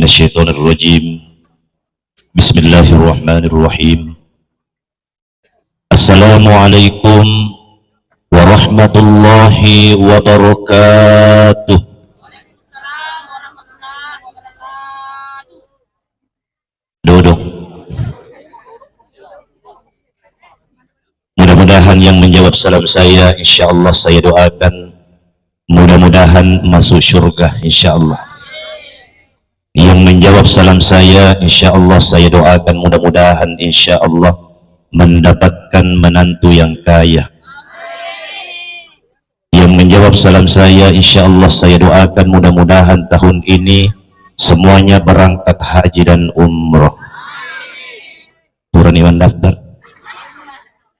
الشيطان الرجيم بسم الله الرحمن الرحيم السلام عليكم ورحمة الله وبركاته. Duduk. Mudah-mudahan yang menjawab salam saya, insya Allah saya doakan mudah-mudahan masuk surga, insya Allah. Yang menjawab salam saya, insya Allah saya doakan mudah-mudahan insya Allah mendapatkan menantu yang kaya. Yang menjawab salam saya, insya Allah saya doakan mudah-mudahan tahun ini semuanya berangkat haji dan umroh. Turun iman daftar?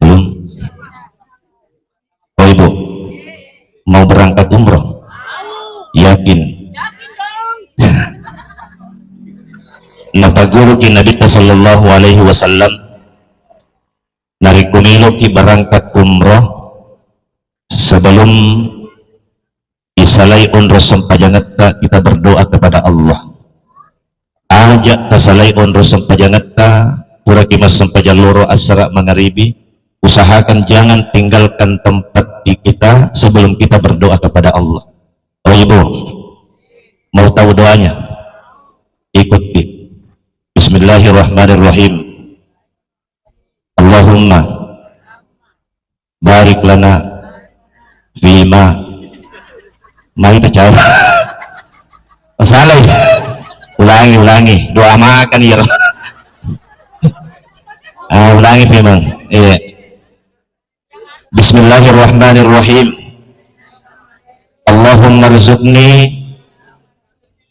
Belum? Oh ibu, mau berangkat umroh? Yakin? Napaguro ki Nabi sallallahu alaihi wasallam narikumilo ki berangkat umroh sebelum isalay onros sampajangat kita berdoa kepada Allah. Ajak tasalay onros sampajangat pura kimas sampajaloro asra mangaribi, usahakan jangan tinggalkan tempat di kita sebelum kita berdoa kepada Allah. Oh ibu, mau tahu doanya? Ikuti. Bismillahirrahmanirrahim. Allahumma barik lana fima mari kita jawab. Salah. Ulangi doa makan ya. Ulangi memang. Iya. Bismillahirrahmanirrahim. Allahumma rzuqni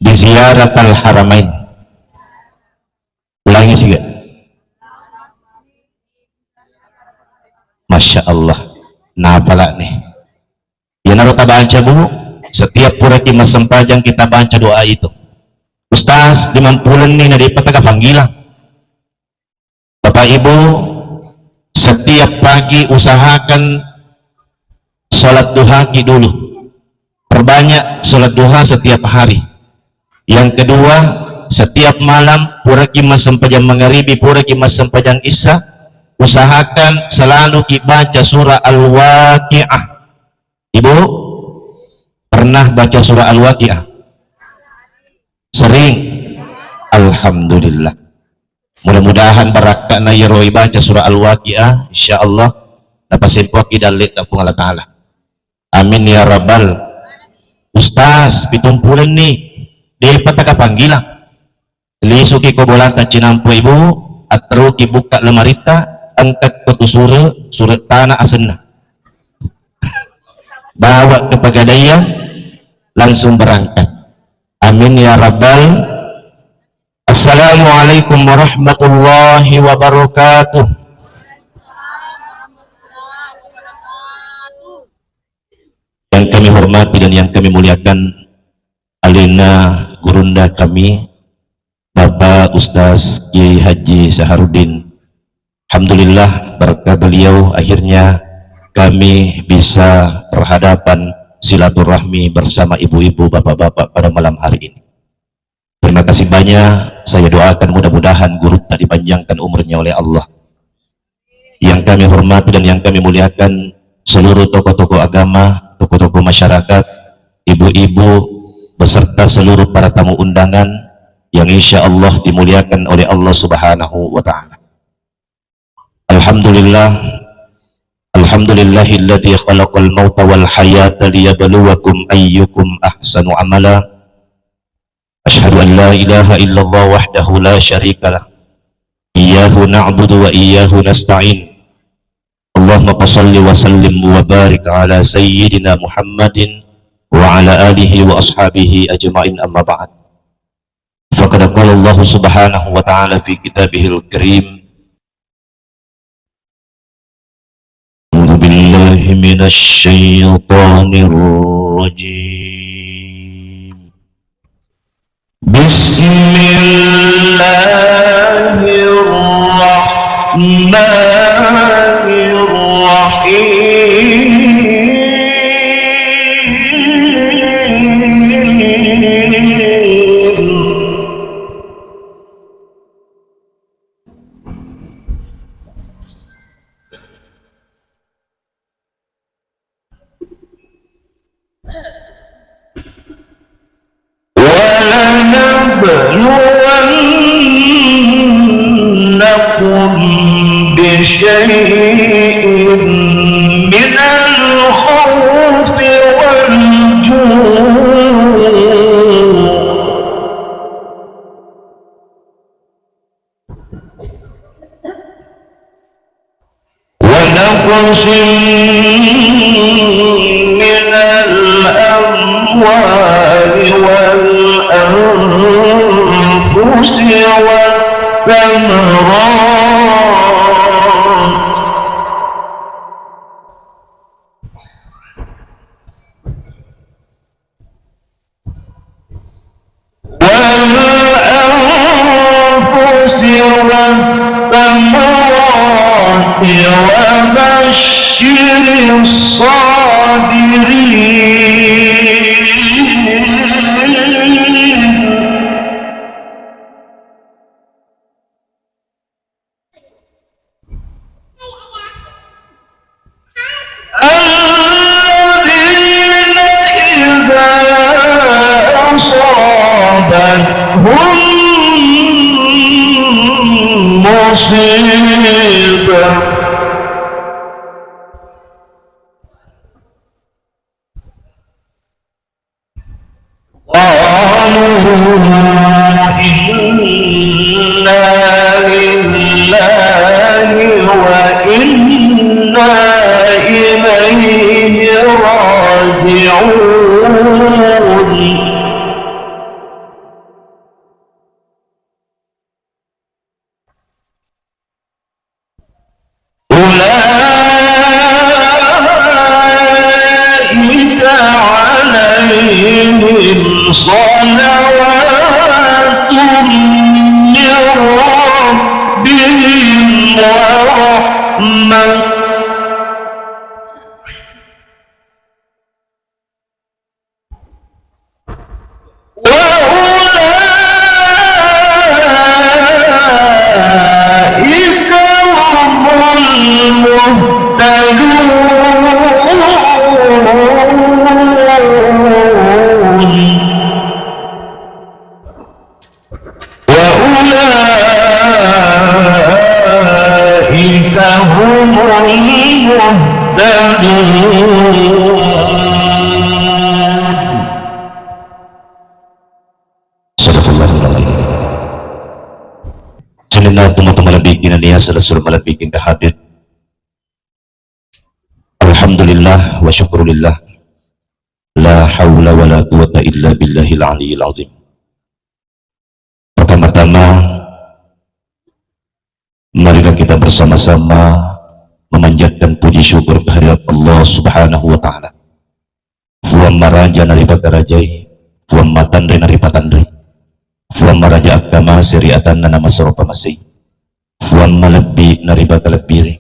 bi ziyaratil haramain. Ulangi sih gak? Masya Allah. Nah apalah nih ya naruh kita baca bu, setiap pura kimas sempajang kita baca doa itu. Ustaz 50 nih nadi pataka panggilan. Bapak ibu setiap pagi usahakan sholat duha dulu, perbanyak sholat duha setiap hari. Yang kedua, setiap malam pura kimas sempajang magharibi, pura kimas sempajang isya, usahakan selalu baca surah Al-Waqi'ah. Ibu pernah baca surah Al-Waqi'ah? Sering? Alhamdulillah. Mudah-mudahan barakana yaroi baca surah Al-Waqi'ah, insyaallah dapat sempuak idalik tapung Allah Ta'ala. Amin ya rabbal. Ustaz 70 nih di pataka panggilan lisuki ko bolanta cinampu ibu atru ki buka lemarita angkat ke surat tanah asenna bawa ke Pegadaian langsung berangkat. Amin ya rabbal. Assalamualaikum warahmatullahi wabarakatuh. Yang kami hormati dan yang kami muliakan alina gurunda kami Bapak Ustaz Kiai Haji Saharudin. Alhamdulillah berkat beliau akhirnya kami bisa berhadapan silaturahmi bersama ibu-ibu bapak-bapak pada malam hari ini. Terima kasih banyak. Saya doakan mudah-mudahan guru tak dipanjangkan umurnya oleh Allah. Yang kami hormati dan yang kami muliakan seluruh tokoh-tokoh agama, tokoh-tokoh masyarakat, ibu-ibu beserta seluruh para tamu undangan yang insya Allah dimuliakan oleh Allah Subhanahu wa Ta'ala. Alhamdulillah, alhamdulillahilladzi khalaqal mauta wal hayata liyabluwakum ayyukum ahsanu amala. Asyhadu an la ilaha illallah wahdahu la syarikalah. Iyyahu na'budu wa iyyahu nasta'in. Allahumma shalli wa sallim wa barik ala sayyidina Muhammadin wa ala alihi wa ashabihi ajma'in, amma ba'd. Faqad qala Allah Subhanahu wa ta'ala fi kitabihil karim, A'udzu billahi minasy syaithanir rajim. Bismillahirrahmanirrahim. بشيء من الخوف والجوع ونقص من الأموال والأنفس والثمرات وبشر الصابرين الذين إذا أصابتهم مصيبة قالوا إنا لله وإنا إليه راجعون أولئك عليهم صلوات من ربهم ورحمة وأولئك هم Bikin niya salasul malabikin kahadir. Alhamdulillah wa syukurillah. La hawla wa la quwata illa billahil aliyyil azim. Pertama-tama marilah kita bersama-sama memanjatkan puji syukur kehadirat Allah Subhanahu wa taala. Huwa maraja naribaka rajai, huwa matandri naripatandri. Huwa maraja akama siriatan nama saropa masih. Huwan malabbi naribaka lebiri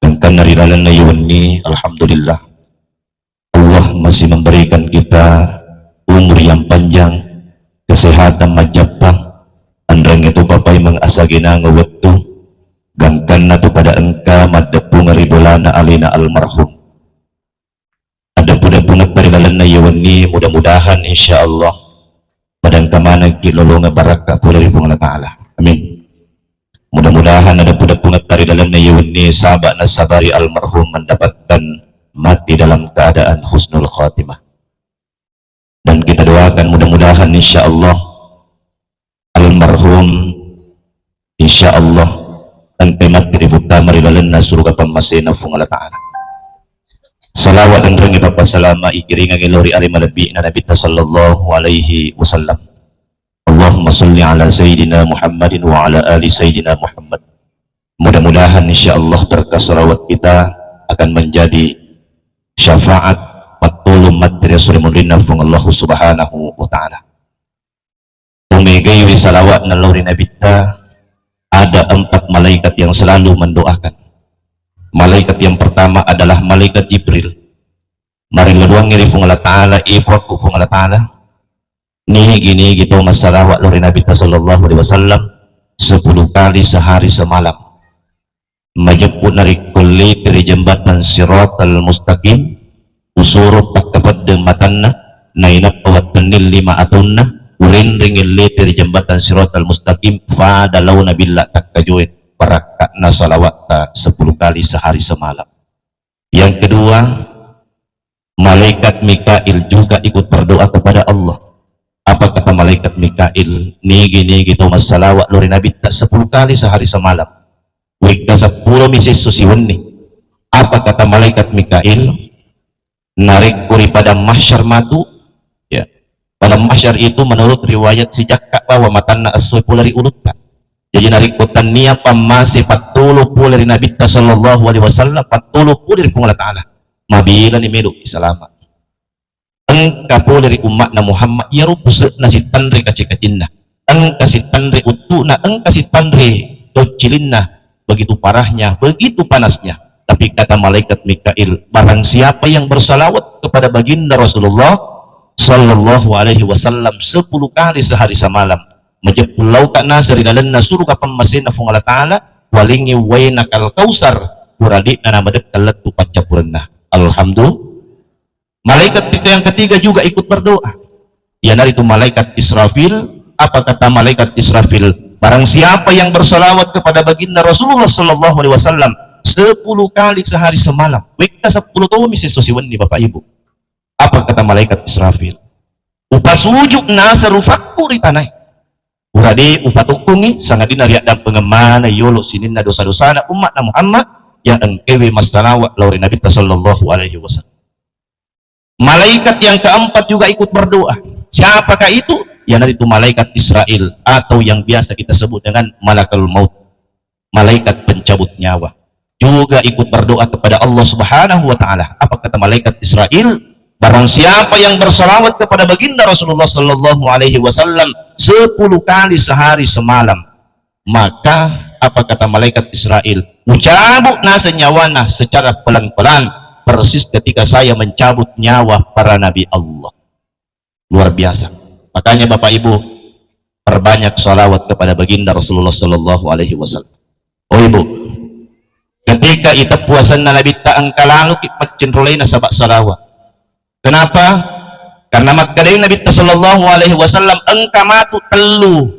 dan kan narilalan na ni alhamdulillah Allah masih memberikan kita umur yang panjang, kesehatan majapang, andrang itu papai mengasagina ngewettu gangkan na tu pada engka madapu ngaridolana alina almarhum ada puda-punat narilalan na ni mudah-mudahan insyaallah padang kamana kilolonga barakah pula dari Allah Ta'ala amin. Mudah-mudahan ada pudak-pudak dari dalam nayuni sahabat nasabari almarhum mendapatkan mati dalam keadaan husnul khatimah. Dan kita doakan mudah-mudahan insyaallah almarhum insyaallah ante mati dibuka marilalenna surga pamasena fung Allah Ta'ala. Salawat dan rengi Bapak salama ikiringan ilori alim alabi na Nabi sallallahu alaihi wasallam. Allahumma salli ala Sayyidina Muhammadin wa ala ali Sayyidina Muhammad. Mudah-mudahan insyaallah berkah salawat kita akan menjadi syafaat patulum materi surimulinna fung Allah Subhanahu wa ta'ala. Tumigawi salawat na lori nabita ada 4 malaikat yang selalu mendoakan. Malaikat yang pertama adalah malaikat Jibril. Mari laduang ngiri fung Allah Ta'ala ipot fung Allah Ta'ala. Nih gini gitu masalah wak lori Nabi sallallahu alaihi wasallam 10 kali sehari semalam majapun narik kulli dari jembatan siratal mustaqim usurut tak dapat matanna nainap awat penil 5 atunna urin ringin leter jembatan Siratal Mustaqim fada launa billah takkajoet barakatna salawat 10 kali sehari semalam. Yang kedua, malaikat Mikail juga ikut berdoa kepada Allah. Apa kata malaikat Mikail? Nigi Thomas salawat lori Nabi tak 10 kali sehari semalam. Wika 10 misis susiwenni. Apa kata malaikat Mikail? Narik kuri pada mahsyar matu, ya. Pada mahsyar itu menurut riwayat si jakka bahwa matanna asoi pulari ulutta. Jadi narik kutan niya pamase 40 pulari Nabi sallallahu alaihi wasallam 40 pulari pungala ta'ala. Mabila ni meduk selama. Engka pulari umat na Muhammad ya rupus na si tanri kacikatinna. Engka si tanri utuna, engka si tanri docilinna. Begitu parahnya, begitu panasnya. Tapi kata malaikat Mikail, barang siapa yang bersalawat kepada baginda Rasulullah sallallahu alaihi wasallam 10 kali sehari semalam, majapul lauka nasir dalanna suruka pammasina fung Allah ta'ala walingi waina kal kausar puradi na namadek kalatu pacapurenna. Alhamdulillah. Malaikat kita yang ketiga juga ikut berdoa. Ya dari itu malaikat Israfil. Apa kata malaikat Israfil? Barang siapa yang bersalawat kepada baginda Rasulullah sallallahu alaihi wasallam 10 kali sehari semalam. Wika 10 tahun misi sosiwan nih Bapak Ibu. Apa kata malaikat Israfil? Upasujuk nasaru fakuri tanai. Uradi upatukungi sangat dinariak dan pengemana yolo sininna dosa-dosa na umat na Muhammad yang engkewe masalawat lauri Nabi sallallahu alaihi wasallam. Malaikat yang keempat juga ikut berdoa. Siapakah itu? Yang itu malaikat Israel atau yang biasa kita sebut dengan malakul maut. Malaikat pencabut nyawa. Juga ikut berdoa kepada Allah Subhanahu wa taala. Apa kata malaikat Israel? Barang siapa yang bersalawat kepada baginda Rasulullah sallallahu alaihi wasallam 10 kali sehari semalam, maka apa kata malaikat Israel? Ucabut nasa nyawana secara pelan-pelan persis ketika saya mencabut nyawa para nabi Allah. Luar biasa. Makanya Bapak Ibu perbanyak salawat kepada baginda Rasulullah sallallahu alaihi wasallam. Oh Ibu, ketika itu puasan Nabi ta angkalalu kipat cenrolay na sabak salawat. Kenapa? Karena makadai Nabi sallallahu alaihi wasallam angkamatu telu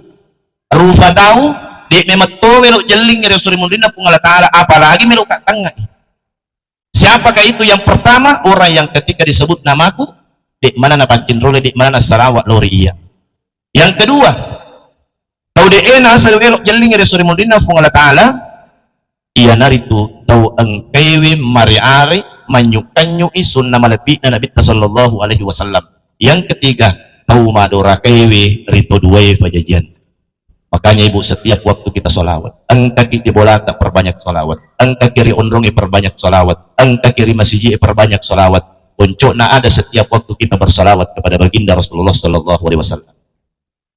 rufa tahu di memato melok jeling dari Rasulullah pungala ta'ala, apalagi melok kat tengah. Siapakah itu? Yang pertama, orang yang ketika disebut namaku di mana na cenrolay, di mana na salawat lori iya. Yang kedua, tahu de ena selalu elok jeling dari Rasulullah pungala ta'ala, iya naritu tahu engkewe mariari manyukanyui sunnah malapi na Nabi sallallahu alaihi wasallam. Yang ketiga, tahu madora kewe rito duwe pajajian. Makanya Ibu setiap waktu kita solawat, angka kiri bola tak perbanyak solawat, angka kiri ondrongi perbanyak solawat, angka kiri masjid perbanyak solawat. Puncuk na ada setiap waktu kita bersolawat kepada baginda Rasulullah sallallahu alaihi wasallam.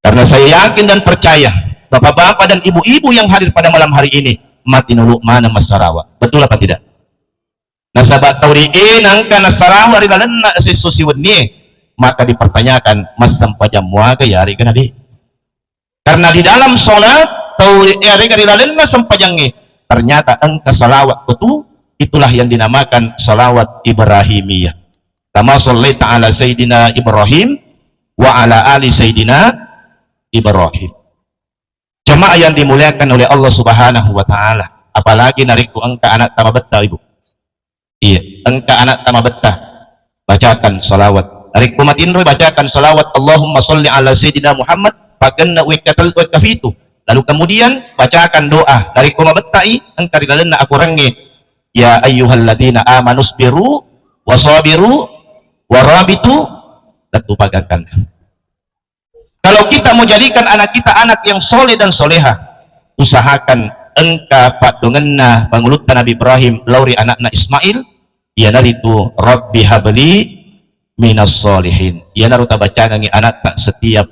Karena saya yakin dan percaya bapak-bapak dan ibu-ibu yang hadir pada malam hari ini mati nulu mana masarawa. Betul apa tidak? Nasabat tauriin angka nasarawa di dalam sesusi weni, maka dipertanyakan mas sampajam muaga ya hari kan adi. Karena di dalam sholat tauriin hari kan di dalam sampajangnya ternyata angka salawat itu itulah yang dinamakan salawat Ibrahimiyah. Kama shallaita ala sayyidina Ibrahim wa ala ali sayyidina Ibrahim. Jemaah yang dimuliakan oleh Allah Subhanahu wa taala, apalagi nariku engka anak tama betah Ibu. Iya, engka anak tama betah. Bacakan salawat. Nariku matindro bacakan salawat Allahumma sholli ala sayyidina Muhammad paganna wikatal wikafitu. Lalu kemudian bacakan doa dari kuma betai engka dilalena aku rengi. Ya ayyuhalladzina amanu sabiru wasabiru warabitu datupagakan. Kalau kita mau jadikan anak kita anak yang soleh dan soleha, usahakan engka pak dongenna pangulutan Nabi Ibrahim lauri anakna Ismail, ya naritu Rabbi habli minas solihin. Ya naruta baca ngangi anak tak setiap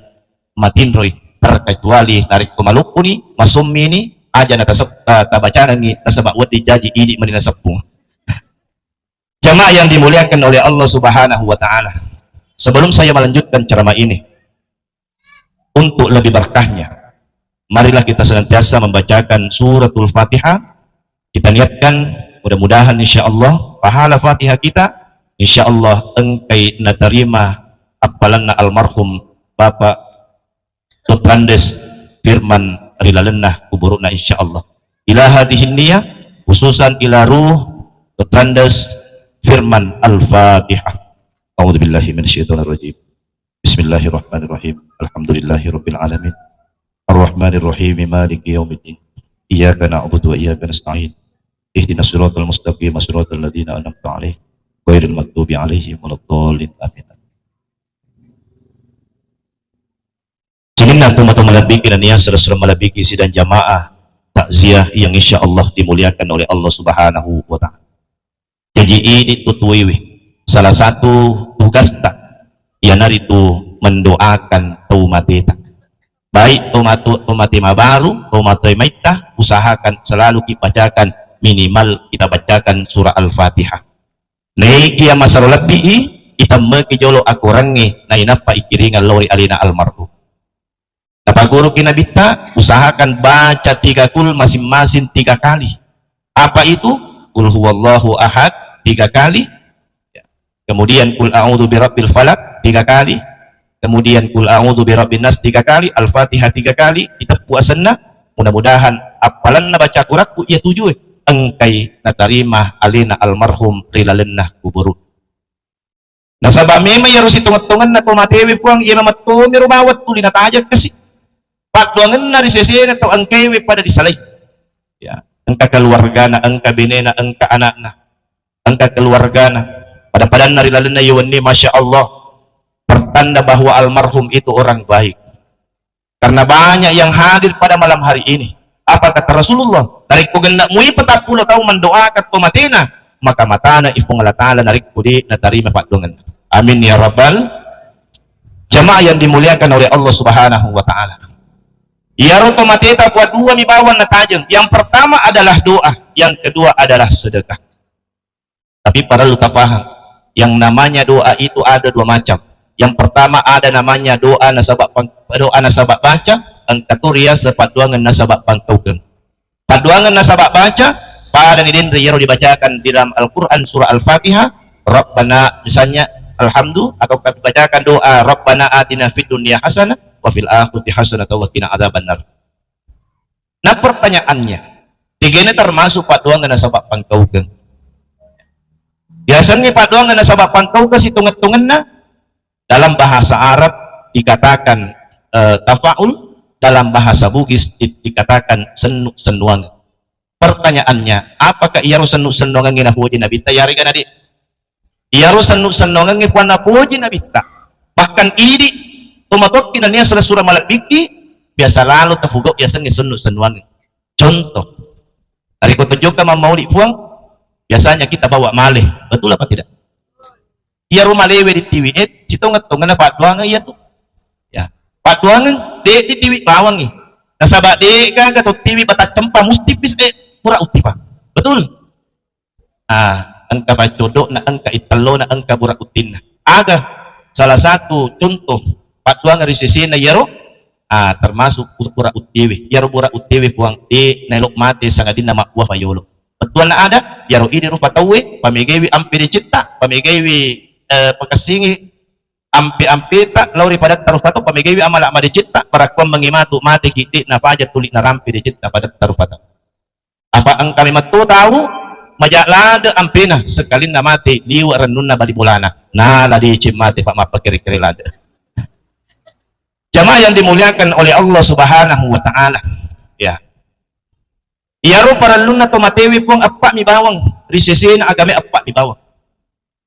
matindroy terkecuali tarik kumalukuni masummi ini aja nata baca ngangi nasabak wati jaji ini menina sepung. Jamaah yang dimuliakan oleh Allah Subhanahu wa taala. Sebelum saya melanjutkan ceramah ini, untuk lebih berkahnya, marilah kita senantiasa membacakan suratul Fatihah. Kita niatkan mudah-mudahan insyaallah pahala Fatihah kita insyaallah engkai natarima apalanna almarhum Bapak tutrandes firman rilalennah kuburukna insyaallah ila hadhihi niyah khususan ila ruh tutrandes firman al-fatihah. A'udzubillahi minasyaitonirrajim. Bismillahirrahmanirrahim. Alhamdulillahirabbil alamin. Arrahmanirrahim. Maliki yaumiddin. Iyyaka na'budu wa iyyaka nasta'in. Ihdinas siratal mustaqim, siratal ladzina an'amta 'alaihim ghairil maghdubi 'alaihim waladdallin. Amin. Sebenarnya tuh malabiki dan yang serah malabiki sidang jamaah takziah yang insya Allah dimuliakan oleh Allah Subhanahu wa Ta'ala. Jadi ini tutuiwi salah satu tugas tak yang itu mendoakan tumatita baik tumatima baru tumatimita usahakan selalu dibacakan minimal kita bacakan surah Al-Fatihah. Naiki yang masalah lebih kita mengijolo akurangi na inapa ikiringan lori alina almarhum. Dapat guru kinabita usahakan baca 3 kul masing-masing 3 kali. Apa itu? Kul huwallahu ahad 3 kali. Kemudian kul a'udzu birabbil falaq 3 kali. Kemudian kul a'udzu birabbin nas 3 kali. Al-Fatihah 3 kali. Kita puasana. Mudah-mudahan apalan na baca kurakku ia tujuh engkai natarimah alina almarhum rilalennah kuburu. Nasabah memang ya harus hitung-hitungan na kumatewi puang iya namatumi rumawat tuli natajag kasi. Pagduangan na risesena atau engkewe pada disalay. Ya, engka keluarga na, engka bine na, engka anak na, engka keluarga na. Pada narilalan na yun ni, Masya Allah, pertanda bahwa almarhum itu orang baik. Karena banyak yang hadir pada malam hari ini. Apa kata Rasulullah? Narik ko ganda mui 40 tahun mendoakan tumatina, maka matana ifung Allah Ta'ala narik ko di natarima pagduangan. Amin ya Rabbal. Jamaah yang dimuliakan oleh Allah Subhanahu wa Ta'ala. Ya rotomateta buat 2 mibawan na tajam. Yang pertama adalah doa, yang kedua adalah sedekah. Tapi para luta paham, yang namanya doa itu ada 2 macam. Yang pertama ada namanya doa nasabak baca, ang katuria sepaduangan nasabak pangtaukan. Paduangan nasabak baca pada nidin riyaro dibacakan di dalam Al-Qur'an surah Al-Fatihah, Rabbana misalnya alhamdulillah, atau kami bacakan doa Rabbana atina fid dunya hasanah wa fil akhirati hasanah wa qina adzabannar. Nah pertanyaannya, tiganya termasuk paduangan nasabak pangtaukan. Biasanya paduangan nasabak pangtaukan hitung-hitungan na dalam bahasa Arab dikatakan tafaul, dalam bahasa Bugis dikatakan senuk-senuang. Pertanyaannya, apakah ia harus senuk-senuangan ngina puji Nabi tayari kan adik? Ia harus senuk-senuangan ngina puji Nabi ta. Bahkan ini tumatot kinanya surah malabiki biasa lalu tafugok biasa senuk-senuangan. Contoh, hari ko tunjukkan mamauli puang, biasanya kita bawa maleh, betul apa tidak? Ia rumah lewe di TV, situng-tungan na paduangan iya tuh. Ya, paduangan di TV bawang nih. Nasabak di kan atau TV batak cempa mustipis pura utipa. Betul. Angka bacodok na angka italo na angka burak utin na. Aga salah satu contoh paduangan risisi na yaro termasuk burak utiwi. Yaro burak utiwi puang di nelok mati sangadin nama buah payolo. Betul na ada yaro ini rupa tawe pamigawi ampi dicipta pamigawi pakasingi ampi tak lauri pada taruh pato pamigawi amala ama dicipta para kuam mengimatu mati kiti na pajat tulik na rampi dicipta pada taruh pato. Apa ang kami matu tahu majak lada ampina sekali na mati liwa renun na balibulana na ladi cip mati pak mapa kiri-kiri lada. Jamaah yang dimuliakan oleh Allah Subhanahu wa Ta'ala, ya. Iyaru para luna tomatewi pong apa mi bawang risisi na agame apa mi bawang.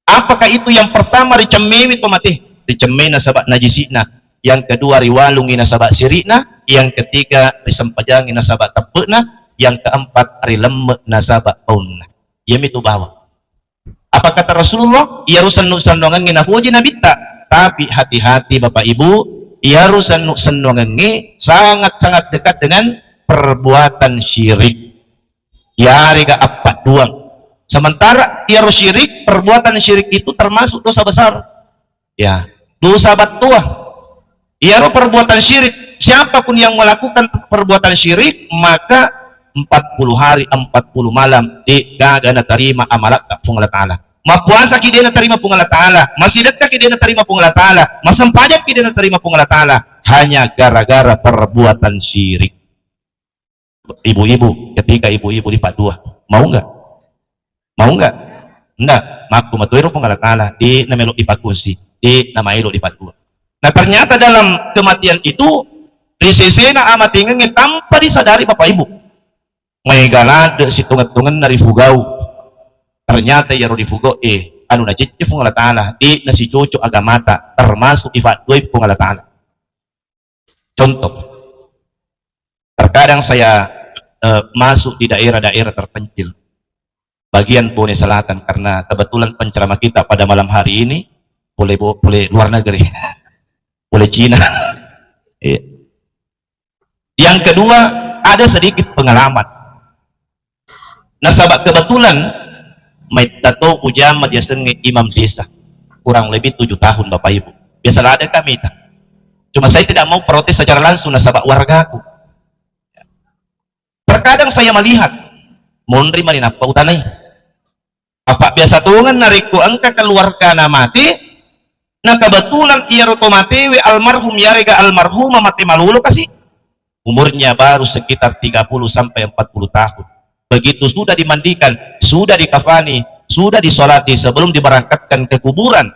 Apakah itu yang pertama ricemewi tomate riceme na sabak najisina, yang kedua riwalungi na sabak sirina, yang ketiga risempajangin na sabak tepena, yang keempat rilemek na sabak paunna. Yem itu bawang. Apa kata Rasulullah? Ia rusan sandongan ngina puji nabita. Tapi hati-hati Bapak Ibu, ia rusan sandongan sangat-sangat dekat dengan perbuatan syirik. Ya rega apa duang. Sementara ia syirik, perbuatan syirik itu termasuk dosa besar. Ya, dosa batuah. Ia perbuatan syirik. Siapapun yang melakukan perbuatan syirik, maka 40 hari 40 malam gagana terima amalat pung Allah Ta'ala. Mapuasa kidena terima pung Allah Ta'ala. Masih dekat kidena terima pung Allah Ta'ala. Masampajak kidena terima pung Allah Ta'ala. hanya gara-gara perbuatan syirik. Ibu-ibu, ketika ibu-ibu lipat dua, mau nggak? Mau nggak? Enggak. Maku matuiro pun Allah di namelo lipat kursi, di nama ilo lipat dua. Nah ternyata dalam kematian itu risesena amatingenge tanpa disadari bapak ibu. May galade si tungat-tungan dari fugau. Ternyata ya di fugau anu na jitje pun Allah Ta'ala di na si cucu agamata termasuk ifat dua pun Allah Ta'ala. Contoh, terkadang saya masuk di daerah-daerah terpencil bagian Bone Selatan karena kebetulan penceramah kita pada malam hari ini boleh luar negeri, boleh Cina. Yang kedua, ada sedikit pengalaman. Nah, sahabat kebetulan may tato ujama dia imam desa kurang lebih 7 tahun bapak ibu. Biasalah ada kami tak. Cuma saya tidak mau protes secara langsung nasabak wargaku. Terkadang saya melihat mondri malina apa utanay. Apa biasa tungan nariku angka keluarga na mati. Nah kebetulan ia roto mati we almarhum yarega almarhumah mati malulu kasih. Umurnya baru sekitar 30 sampai 40 tahun. Begitu sudah dimandikan, sudah dikafani, sudah disolati sebelum diberangkatkan ke kuburan.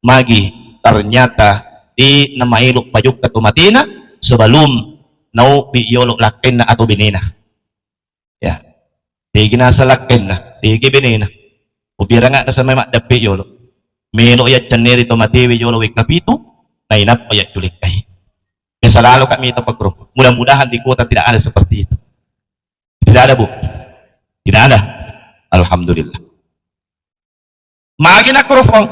Magi ternyata di nama iluk pajuk ketumatina sebelum nau biyolok lakin atau binina ya tigi nasa lakin tigi binina upira nga nasa may makdapi yolo mino ya chaneri tomatiwi yolo wikapitu na inap ya julik kay kaya lalo kami ito pagpro mudah-mudahan di kota tidak ada seperti itu. Tidak ada bu, tidak ada. Alhamdulillah magi na kurufong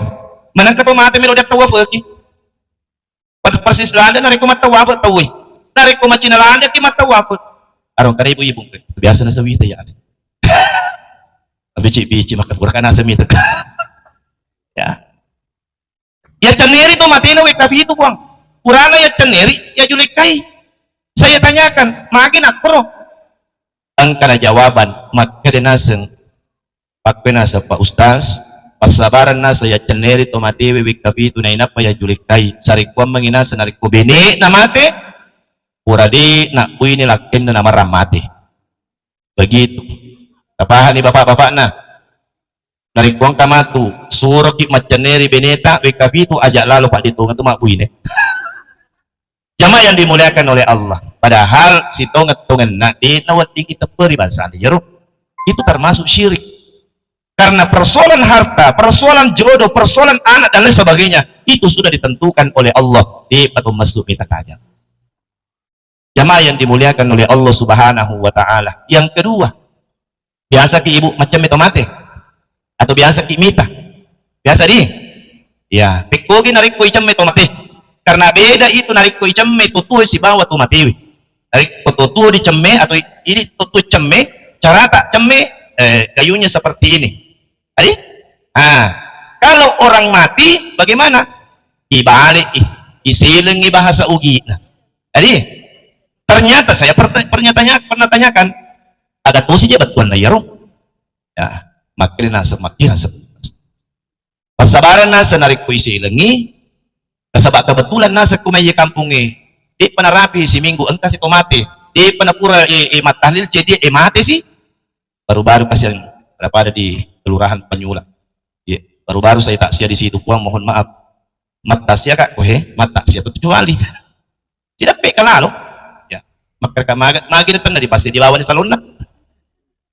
manang katumati mino dak tawa fulki persis landa nari ko matawapot tawi nari ko machinalanda ti matawapot arong kare ibu-ibu biasa na sa wita ya bici makapura ka na sa mita ya caneri to matino we kapito kuang purana ya caneri ya julikay saya tanyakan magin akro ang kana jawaban magkadenaseng pagpenasa pa ustaz pasabaran na saya caneri tomatiwi wikapitu na inapa ya julikay sarikuan manginasa nariko bini na mati puradi na uy nilakin na namarang mati begitu kapahan ni bapak-bapak na narikuan kamatu surok macaneri beneta wikapitu ajak lalu pak ditungan itu mak buine jamaah yang dimuliakan oleh Allah padahal si tongat-tongan na di nawati kita peribahasa itu termasuk syirik. Karena persoalan harta, persoalan jodoh, persoalan anak dan lain sebagainya itu sudah ditentukan oleh Allah di patung masuk kita kajang. Jamaah yang dimuliakan oleh Allah Subhanahu wa Ta'ala. Yang kedua, biasa ki ibu macam itu mati atau biasa ki mita, biasa di, ya pikogi narik ko icam itu mati. Karena beda itu narik ko icam itu tuh si bawah tu mati. Narik ko tuh di cemme atau ini tuh cemme, cara tak cemme kayunya seperti ini. Adi? Kalau orang mati bagaimana? Ibalik, isiling bahasa ugi. Adi? Ternyata saya pernah tanyakan, ada tusi je batuan na yarong. Ya, makin nasa pasabaran nasa narik ko isilingi, kasabak kebetulan nasa kumaya kampungi, di panarapi si minggu engkas itu mati, di panapura matahlil jadi mati sih. Baru-baru kasih yang ada di kelurahan Penyulang ya, baru-baru saya taksia di situ puang mohon maaf mata sia kak mata sia kecuali tidak peka lalu ya maka magi datang dari pasti dibawa di salon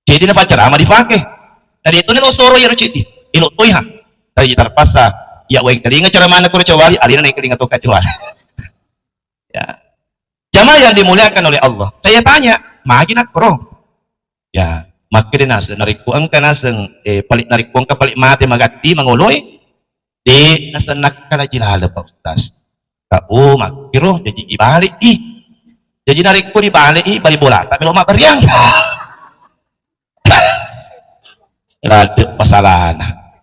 jadi na pacarama dipakai dari itu nih lo soro ya ruciti ilo toy ha dari terpaksa ya weng kelinga cara mana kurang cawali alina naik kelinga toka cawali ya jamaah yang dimuliakan oleh Allah saya tanya magi nak bro ya makin nasa narikuang ka nasang palit narikuang ka palit mati magati manguloy di nasa nakkalajilala pa ustas kao makiro jadi ibalik jadi nariku dibalik balik bola tapi lo mabaryang lade pasalana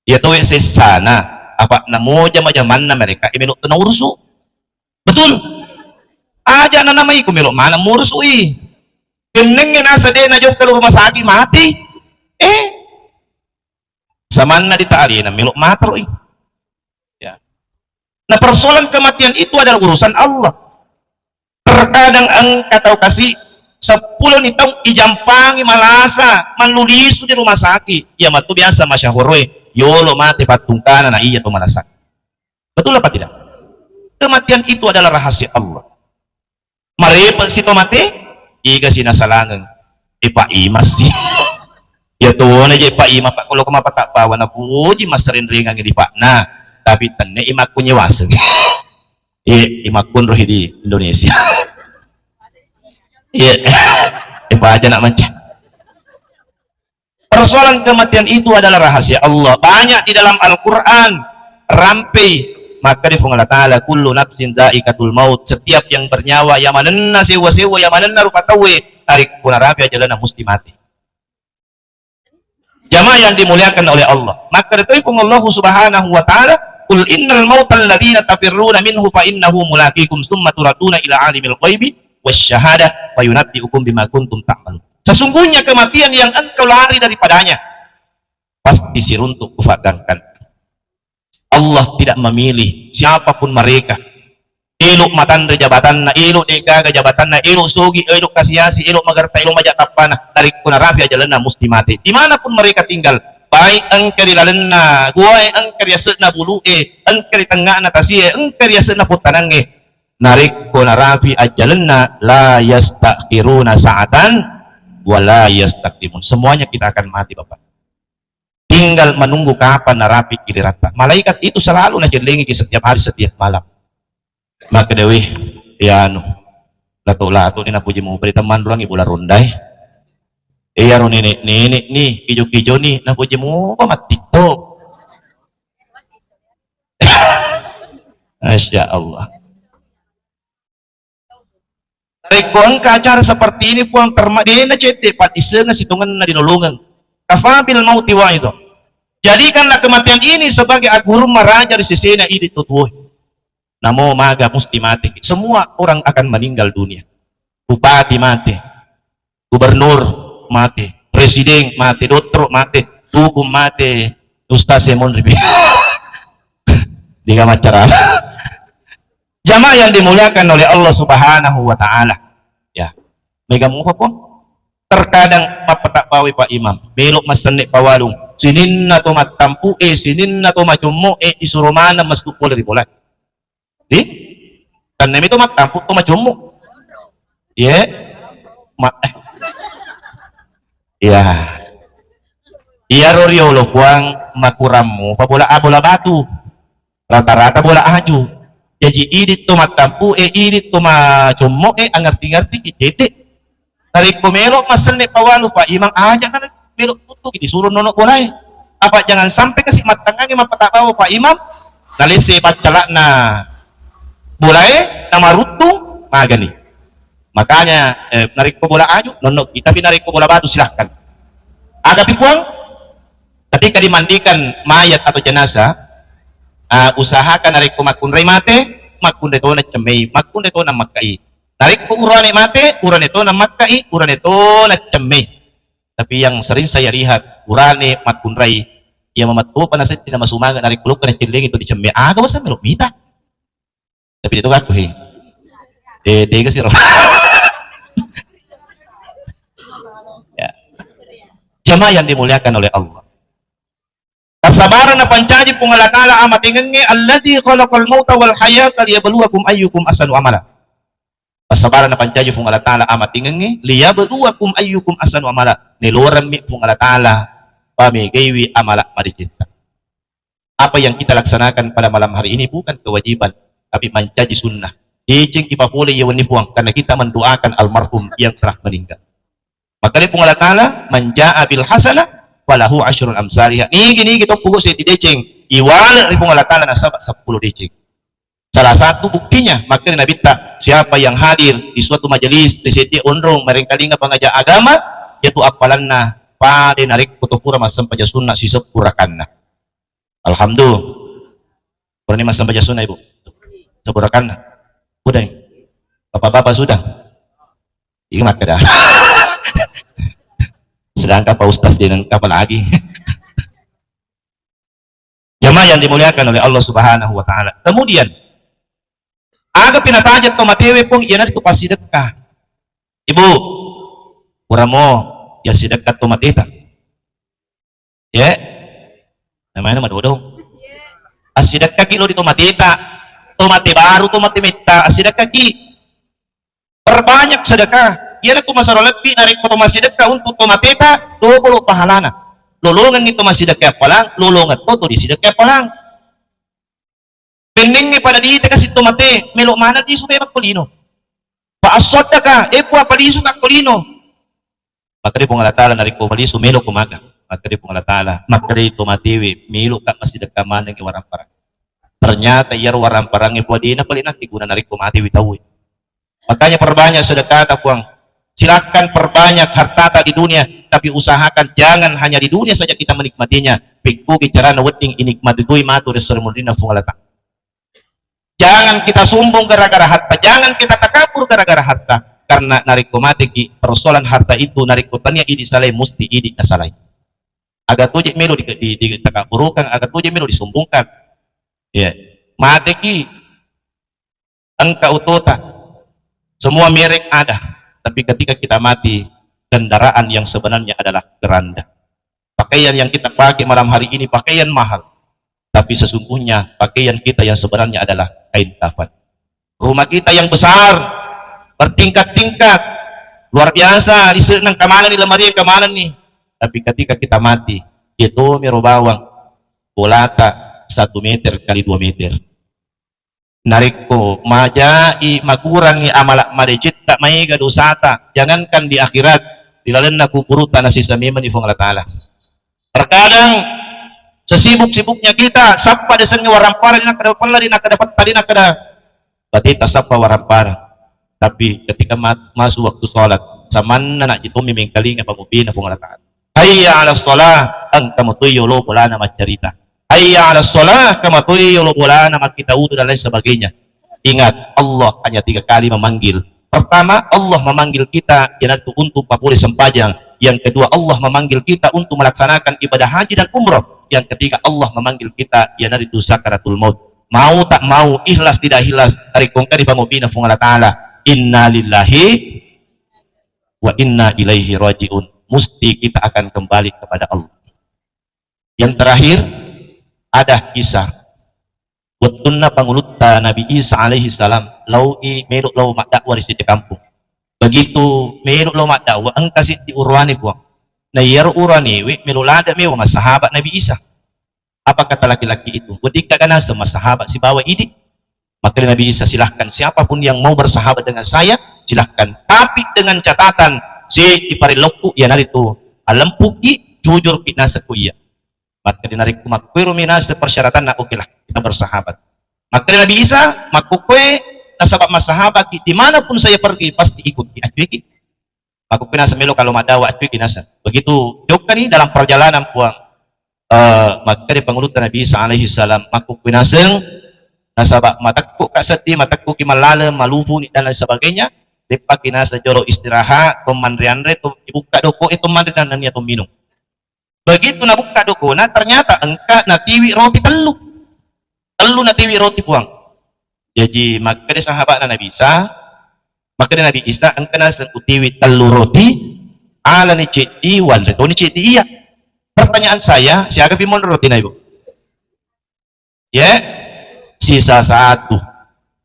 ya tuh sana apa namo jama-jaman na mereka iminok na urso betul aja na namay kumilok mana murso Kening nasa din na job kalau rumah sakit mati saman na ditali na milok matro ya Nah, persoalan kematian itu adalah urusan Allah. Terkadang engkau tahu kasih 10 nih tong ijampangi malasa manulisu di rumah sakit ya matu biasa masyahurwe yolo mati patungkana na iya to malasa. Betul apa tidak? Kematian itu adalah rahasia Allah. Marepel si tomate iga sinasalangan ipa imas sih. Ya tuh na je pa ima pak kalau kemapa pawan na puji maserin ringang di pak nah tapi tenne imak punya waseng. Imak pun roh di Indonesia. Iya, aja nak macam. Persoalan kematian itu adalah rahasia Allah. Banyak di dalam Al-Quran rampai. Maka di Allah Ta'ala kullu nafsin dha'iqatul maut. Setiap yang bernyawa yang manenna sewa-sewa yang manenna rupatawe tarik punarapi ajalana mesti mati. Jamaah yang dimuliakan oleh Allah. Maka itu Allah Subhanahu wa Ta'ala qul innal mautal ladzina tafirruna minhu fa innahu mulaqikum tsumma turaduna ila alimil ghaibi wasyahadah wa yunabbi'ukum bima kuntum ta'malun. Sesungguhnya kematian yang engkau lari daripadanya pasti siruntuk kufadangkan. Allah tidak memilih siapapun mereka. Iluk matan jabatanna, iluk deka jabatanna, iluk sugi, iluk kasiasi, iluk magarta, iluk majatapana, tarik punarafi ajalana musti mati. Dimanapun mereka tinggal, baik engkau di lalenna, guai engkau di asena bulu'e, engkau di tengah natasiye, engkau di asena putanange, narik punarafi ajalana, la yastakhiruna sa'atan, wa la yastakdimun. Semuanya kita akan mati Bapak. Tinggal menunggu kapan narapi giliran. Malaikat itu selalu najelengi setiap hari setiap malam. Maka dewi ya anu lato ni napuji mo beri teman ruang ibu larunday iya ron ini nih kijo nih napuji mo mati to. Masya Allah. Tarik buang ke acara seperti ini puang termadena cete patise ngasitungan na dinulungan kafabil mauti wa itu. Jadikanlah kematian ini sebagai agurun maraja di sisi na ini tutuh. Namo maga musti mati. Semua orang akan meninggal dunia. Bupati mati, gubernur mati, presiden mati, dokter mati, dukun mati, ustaz semon ribi. Diga macara. Jamaah yang dimuliakan oleh Allah Subhanahu wa Ta'ala. Ya. Mega mo po. Terkadang papatak pawi Pak Imam, belok masenik pawalung. Sinin na to matampu sinin na to macumo isuro mana mas tukol ribola. Di kan nemi itu mak tampuk tuh macumu ya ya iya rorio lo buang makuramu bola bola batu rata-rata bola aju jadi ini tuh mak tampu ini tuh macumu ngerti-ngerti kicete tarik pemelok maselne pawalu Pak Imam aja kan belok tutup disuruh nonok bola apa jangan sampai kasih matangnya mapatabaw Pak Imam nalisi pacalakna mulai nama rutung magani makanya narik ke bola aju nonok tapi narik ke bola batu silahkan ada pipuang ketika dimandikan mayat atau jenazah usahakan narik ke makun ray mate makun itu na cemei makun itu na makai narik ke urane mate urane itu na makai urane itu na cemei tapi yang sering saya lihat urane makun ray yang mematuh panasit tidak masumaga narik peluk kena ciling itu dicemei agak masa meluk mita tapi itu aku dega sih ya. Jamaah yang dimuliakan oleh Allah kasabaran na pancaji pungalakala amat ingenge alladhi khalaqal mauta wal hayata liyabluwakum ayyukum ahsanu amala kasabaran na pancaji pungalakala amat ingenge liyabluwakum ayyukum ahsanu amala niluran mi pungalakala pamigawi amala maricinta. Apa yang kita laksanakan pada malam hari ini bukan kewajiban tapi menjadi sunnah. Ijing ipapuli yawan puang karena kita mendoakan almarhum yang telah meninggal. Maka di punggala kala menjaa bil hasanah walahu asyrul amsalihah. Nih gini kita pukul si deceng iwal di punggala kala nasabak 10 deceng. Salah satu buktinya maka Nabi tak siapa yang hadir di suatu majelis di setiap undrung merengkalinga pengajar agama yaitu apalanna pada narik kutupura masam paja sunnah si sepurakanna. Alhamdulillah. Pernah masam paja sunnah ibu. Sepurakan udah nih bapak-bapak sudah ingat dah sedangkan Pak Ustaz dengan apa lagi Jamaah yang dimuliakan oleh Allah Subhanahu wa taala. Kemudian aga pinatajat to matewe pong iyan itu pasidekah. Ibu, uramo ya sidekah to matita. Ya. Namanya madodong. Asidekah kilo dito matita. Tomate baru tomate mita asidekah ki. Perbanyak sedekah. Iyan ako masaro lebih narik ko masidekah untuk tomatita 20 pahalana. Lulungan nito masidekah pa lang, lulungan to di sidekah pa lang. Pening ni pada dito kasi tomate, melo mana di subay magkulino. Paasot na ka, puwa paliso ka kulino. Makari pong alatala narik ko paliso, melo kumaga. Makari pong alatala, makari tomatiwi, melo ka masidekah manang iwarang parang. Ternyata iyar warang parang ipuwa di na palinak, tiguna narik kumatiwi tawi. Makanya perbanyak sedekah tapuang. Silakan perbanyak hartata di dunia, tapi usahakan jangan hanya di dunia saja kita menikmatinya. Pikku bicara na weting inikmati tuh matu resormudina fungalata. Jangan kita sombong gara-gara harta, jangan kita takabur gara-gara harta. Karena narik komatiki persoalan harta itu narik kotanya ini salai musti ini asalai. Agak tujik melo di takaburukan, agak tujik melo disombongkan. Ya, mateki engkau utota. Semua merek ada. Tapi ketika kita mati, kendaraan yang sebenarnya adalah keranda. Pakaian yang kita pakai malam hari ini pakaian mahal, tapi sesungguhnya pakaian kita yang sebenarnya adalah kain kafan. Rumah kita yang besar, bertingkat-tingkat, luar biasa, disenang kamanan di lemari kamanan nih. Tapi ketika kita mati, itu mero bawang, bolata 1 meter kali 2 meter. Nariko majai makurangi amalak madecita maiga dosata, jangankan di akhirat dilalen na kupurutan na sisamiman ifong Allah Ta'ala. Terkadang sesibuk-sibuknya kita sapa desennya warampara dina kada pala dina kada patalina kada batita sapa warampara, tapi ketika masuk waktu sholat samanna nak jitu miming kalinga pamubina ifong Allah Ta'ala. Hayya ala sholah anta mutuyo lo bulana macarita. Hayya ala sholah kama tuyul bulana makita utu dan lain sebagainya. Ingat, Allah hanya 3 kali memanggil. Pertama, Allah memanggil kita yaitu untuk papuri sempajang. Yang kedua, Allah memanggil kita untuk melaksanakan ibadah haji dan umroh. Yang ketiga, Allah memanggil kita yaitu sakaratul maut. Mau tak mau, ikhlas tidak ikhlas, tarik kongkari pamubina fung Allah Ta'ala. Inna lillahi wa inna ilaihi raji'un. Mesti kita akan kembali kepada Allah. Yang terakhir, ada kisah watunna pangulutta Nabi Isa alaihi salam laui meluk lau mak dakwah di kampung. Begitu meluk lau mak dakwah angkasi di urwani buang. Na yar urwani we meluk lada mewa mas sahabat Nabi Isa. Apa kata laki-laki itu? Ketika kana sama sahabat si bawa ini, maka Nabi Isa silahkan siapapun yang mau bersahabat dengan saya silahkan. Tapi dengan catatan si ipariloku ya naritu alampuki jujur pinasa kuya. Maka dinarik makwiru minas persyaratan na oke lah kita bersahabat. Maka Nabi Isa makukwe nasabab masahabat dimanapun saya pergi pasti ikut acuiki. Makukwe nasa melo kalau madawa acuiki nasa. Begitu jauh nih dalam perjalanan puang maka di pangulutan Nabi Isa alaihi salam makukwe naseng nasabab matakku kasati matakku kimalala malufu dan lain sebagainya. Dipakai nasa joro istirahat pemandrianre tu dibuka doko itu mandrian dan niat minum. Begitu nabuka dokona ternyata engka natiwi roti telu natiwi roti puang. Jadi maka dia sahabat Nabi Isa, maka dia Nabi Isa engka nasa utiwi telu roti ala ni cedi wan reto ni cedi iya. Pertanyaan saya, siapa bimon roti na ibu? Ya, sisa 1.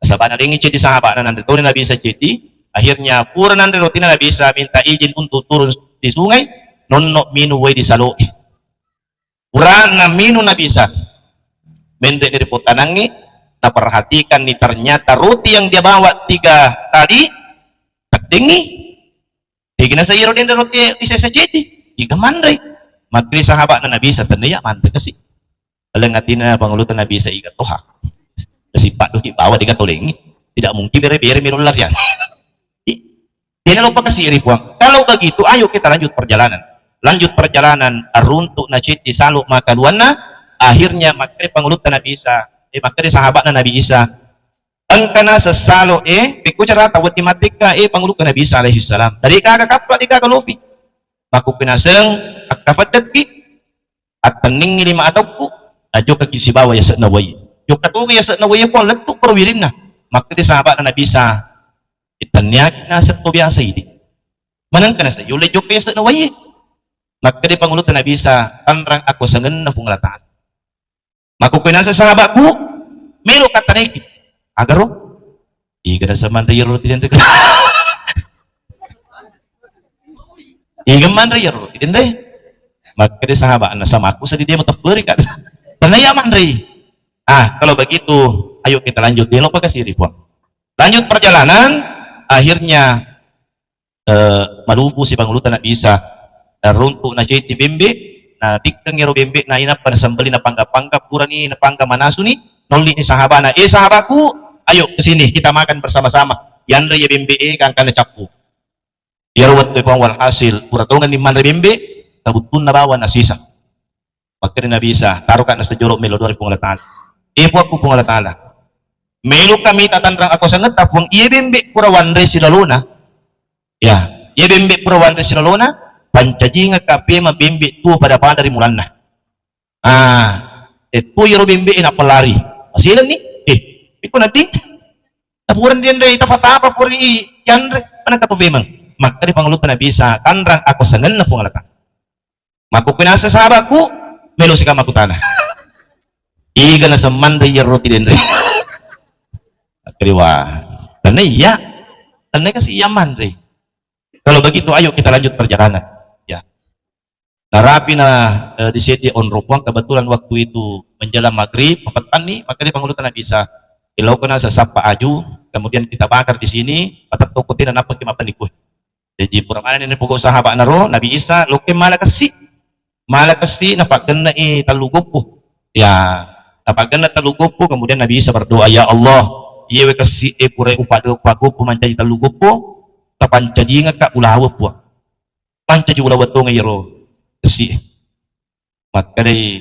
Sahabat na ringi cedi sahabat na nandito ni Nabi Isa cedi. Akhirnya pura nandito roti na Nabi Isa minta izin untuk turun di sungai. Nonno minu way di salo urang na minu na bisa mende dari potanangi na perhatikan nih ternyata roti yang dia bawa 3 tadi tertinggi tinggi na sa iro din roti isa sa cedi 3 mandre matri sahabat na nabisa tanaya mandre kasi alang atin na pangulutan nabisa iga toha kasi paduhi bawa di katuling tidak mungkin bere-bere mirular yan ini lupa kasih puang. Kalau begitu ayo kita lanjut perjalanan aruntuk najid di saluk makaluanna akhirnya makri pangulutan Nabi Isa makri sahabat na Nabi Isa angkana sa saluk piku cara tawat timatika pangulutan Nabi Isa alaihi salam dari kakakapla di kakalupi maku pinaseng akafat daki at pening 5 adokku Ajo ka kisibawa ya sa naway. Yung katuloy ya sa naway po, lagto perwirin na. Maka di sahabat na nabisa, itanyak na sa tubiyasa hindi. Manang ka na sa iyo, lagyo kaya sa naway. Maka di pangulo na nabisa, tanrang ako sa ngan na funglataan. Makukuha na sa sahabat ko, mero katanik. Agaro, iga na sa mandayaro tinanday ka. Iga mandayaro tinanday. Maka di sahabat na sama ako sa di dia mo tapuri ka. Tanaya mandray. Kalau begitu, ayo kita lanjut dialog pagkasiri po. Lanjut perjalanan, akhirnya malupo si Pangulo na bisa runtuk na jay ti bembe, na tikang yaro bembe na inap na sambali na panggap-panggap pura ni na pangga manaso ni noli ni sahaba na sahabaku, ayo kesini kita makan bersama-sama. Yan raya bembe kang kana capu. Yaro wat ko wal hasil pura tongan ni man bembe kabutun na bawa na sisa. Pagka na bisa, taruh ka na sa jorok melo dari punglataan. Ipo ako punglatala. Melo kami tatanrang ako sa ngat apong iebembe pura wanre sila luna. Ya, iebembe pura wanre sila luna, pancajinga kape mabembe tu pada dari mulan na. Tu yero bembe ina pelari. Asilan ni, iko nanti. Tapuran diyan re, tapatapa puri yan re, panang katubemang. Maka di pangulutan na bisa, tanrang ako sa ngan na punglatala. Makukunasa sa sahabatku, melo si kamakutana. Iga na sa manday roti din rin. Kaliwa. Tanay ya. Tanay kasi iya manday. Kalau begitu ayo kita lanjut perjalanan. Ya. Narapi na di sini on Ropuang kebetulan waktu itu menjelang maghrib, papatan nih, maka dia pangulutan na bisa. Ilaw ko na sa Sapa Aju, kemudian kita bakar di sini, patatukutin na napag kimapanikoy. Jadi puramanan ini pokok sahabat naro, Nabi Isa, loke malakasi. Malakasi napagdan na talugop po. Ya, napagdan na talugop po, kemudian Nabi Isa berdoa, ya Allah, iyewe kasi pure upado pago pumancaji talugop po, kapancaji nga ka ulawa po. Pancaji ulawa to ngayro kasi. Maka day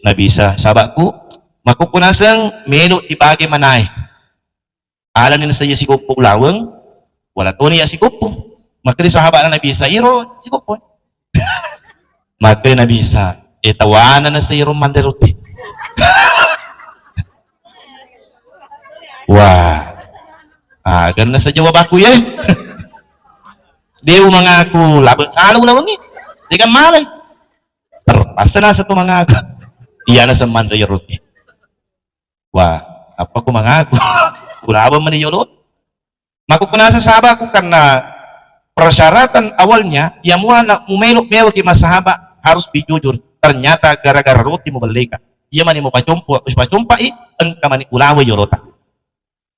Nabi Isa, sahabatku, makukunasang melo ibagi manay. Alam nila sa iya si Gopo ulawang, wala to niya si Gopo. Maka day sahabat na Nabi Isa, iro si Gopo. Maka na bisa, tawanan na sa iyo manderote. Wah, gan na sa jawab ako yan. Di mga ako, labat sa alaw lawang eh. Di ka malay. Terpasa na sa ito mga ako. Iya na sa manderote. Wah, apa ko mga ako? Kulaba man iyo lot. Makukunasa sa sahabat ko karena persyaratan awalnya, ya muana umelok mewah ki masahaba harus bijujur. Ternyata gara-gara roti mo balika. Iya mani mo pacumpo, pacumpai engka mani ulawa yorota.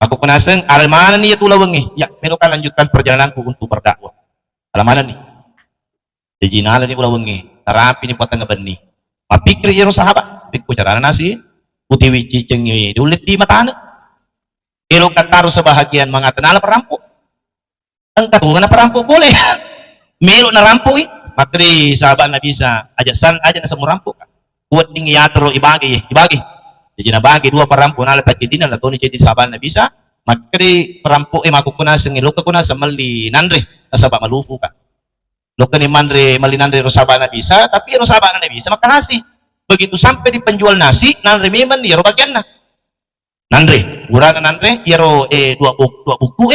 Aku penasaran almanan niya tulawang ya meron ka lanjutkan perjalananku untuk berdakwah. Almanan ni. Ejinala ni ulawang tarapi ni patang bani. Mapikri yero sahabat, pikku cara nasi, utiwi ciceng ulit di matana. Ero kataro sa bahagian mga tanala perampok. Ang katungan na perampok boleh. Meron na rampok Makri sahabat na bisa ajasan aja na sa murampok. Kuat ning yatro ibagi. Jadi na bagi dua perampok na latak din na to ni jadi sahabat na bisa. Makri perampok makukuna sa ngiluka kuna sa mali nandre sahabat malufu ka. Luka ni mandre mali nandre ro sahabat na bisa, tapi ro sahabat na bisa makanasi. Begitu sampai di penjual nasi, nandre memang dia ro bagian na. Nandre, urang nandre, iro dua buku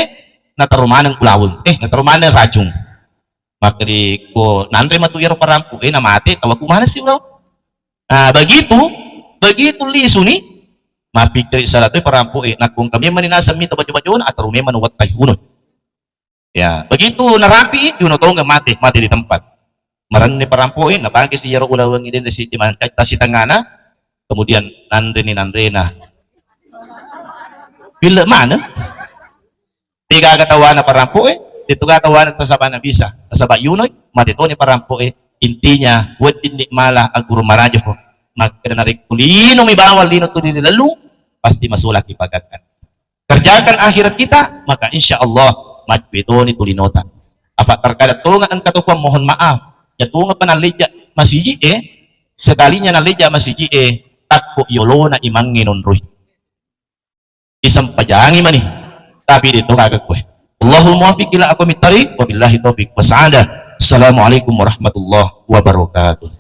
natarumanan kulawon. Natarumanan rajung. Maka di ko nandre matuyaro parampu namate tawag kumana si ulaw. Begitu lisu ni mapikir salat parampu nakung kami maninasa mi tabajo-bajo na atau memang wat tay uno. Ya, begitu narapi yun to nga mati di tempat. Maran ni parampu nabagi si yaro ulawang din si timan kay tasitangana. Kemudian nandre na bila mana? Tiga katawa na parampu dito katawa na tasaba na bisa tasaba yunoy matito ni parampu intinya buat hindi mala ang guru marajo ko magkanarik kulino may bawal dino to nilalung pasti masulak ipagakan kerjakan akhirat kita maka insya Allah majbito ni tulinota apa terkadang tulungan ang katukwang mohon maaf ya tulungan pa nalidya masiji sekalinya nalidya masiji takpo yolo na imangin onroy isang pajangi mani tapi dito kagagwe Allahul muwafiq ila aqwamit thariq wa billahi taufiq wa sa'adah. Assalamualaikum warahmatullahi wabarakatuh.